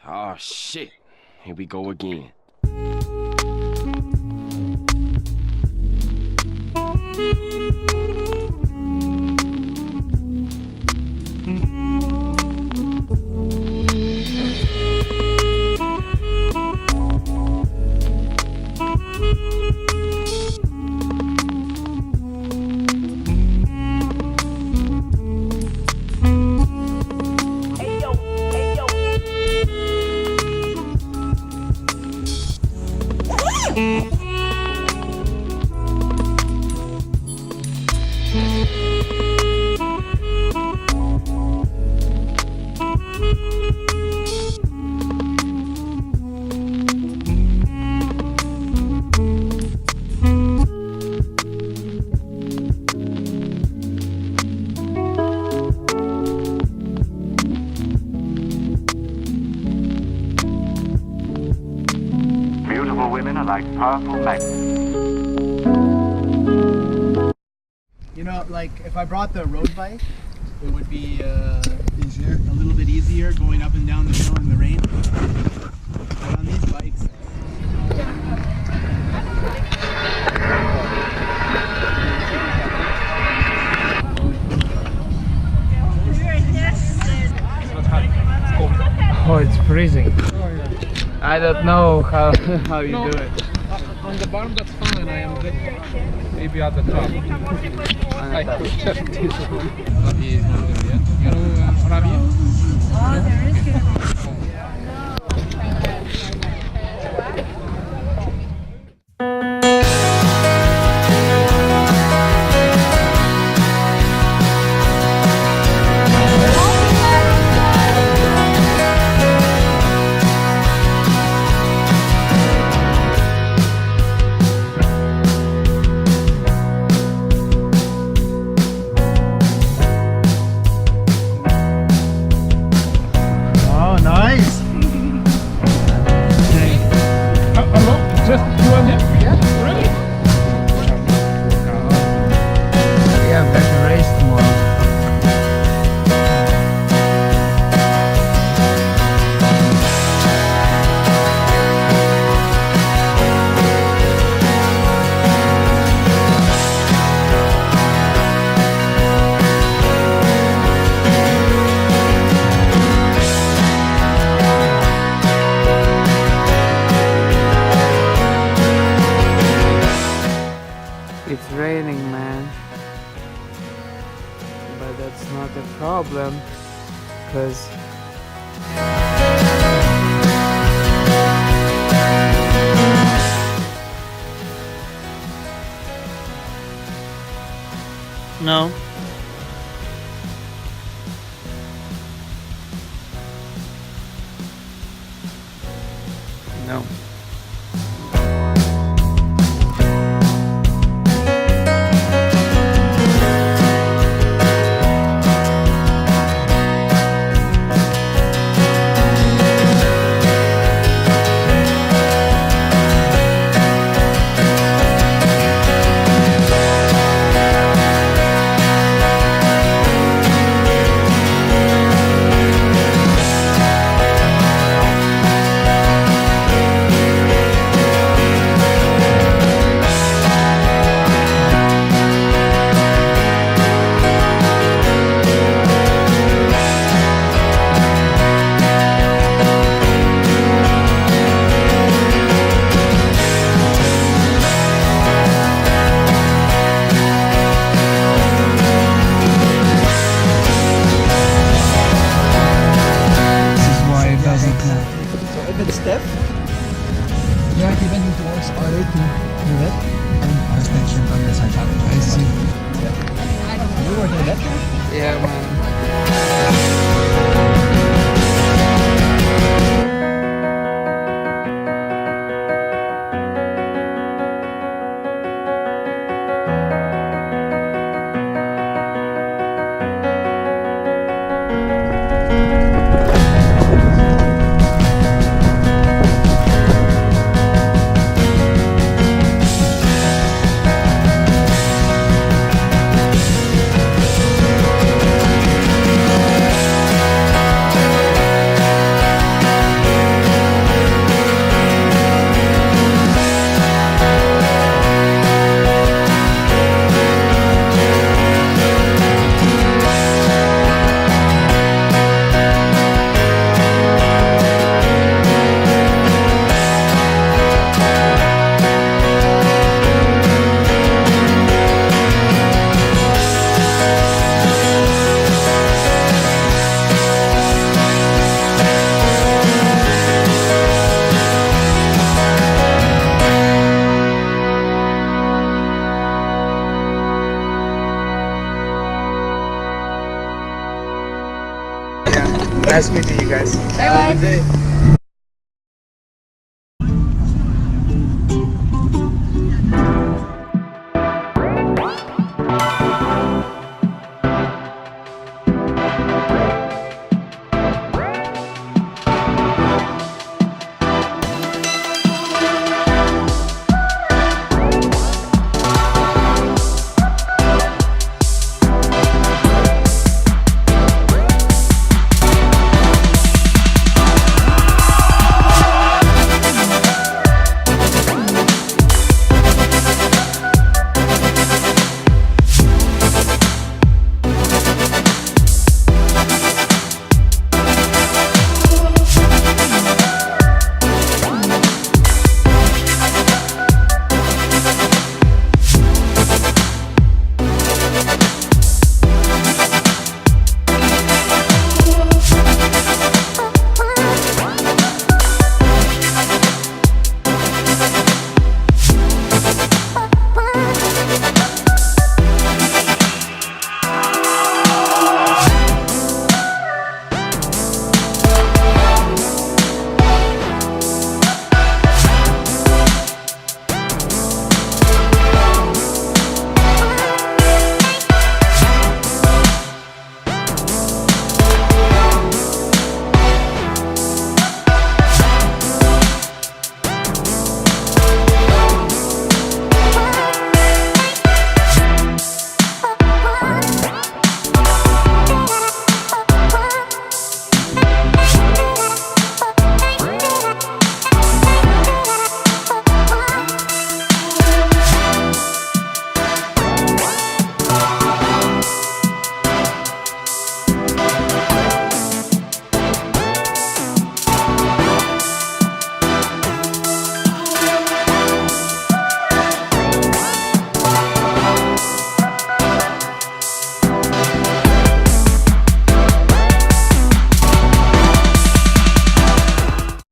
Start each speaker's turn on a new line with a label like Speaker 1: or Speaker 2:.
Speaker 1: Oh shit, here we go again.
Speaker 2: Like powerful magnets.
Speaker 3: You know, like if I brought the road bike, it would be easier, a little bit easier going up and down the hill in the rain. But on these bikes,
Speaker 4: oh, it's freezing. I don't know how you do it.
Speaker 5: On the bottom that's fine, I am good. Maybe at the top. I could check this one. Rabi is not there yet. You know Rabi?
Speaker 6: Oh, there is good.
Speaker 4: It's raining, man, but that's not a problem, because no. No.
Speaker 3: you're not even towards order to do it.
Speaker 7: I was mentioned on the side. I see.
Speaker 3: You were doing that?
Speaker 4: Yeah, man.
Speaker 3: Nice meeting you guys.
Speaker 6: Bye-bye.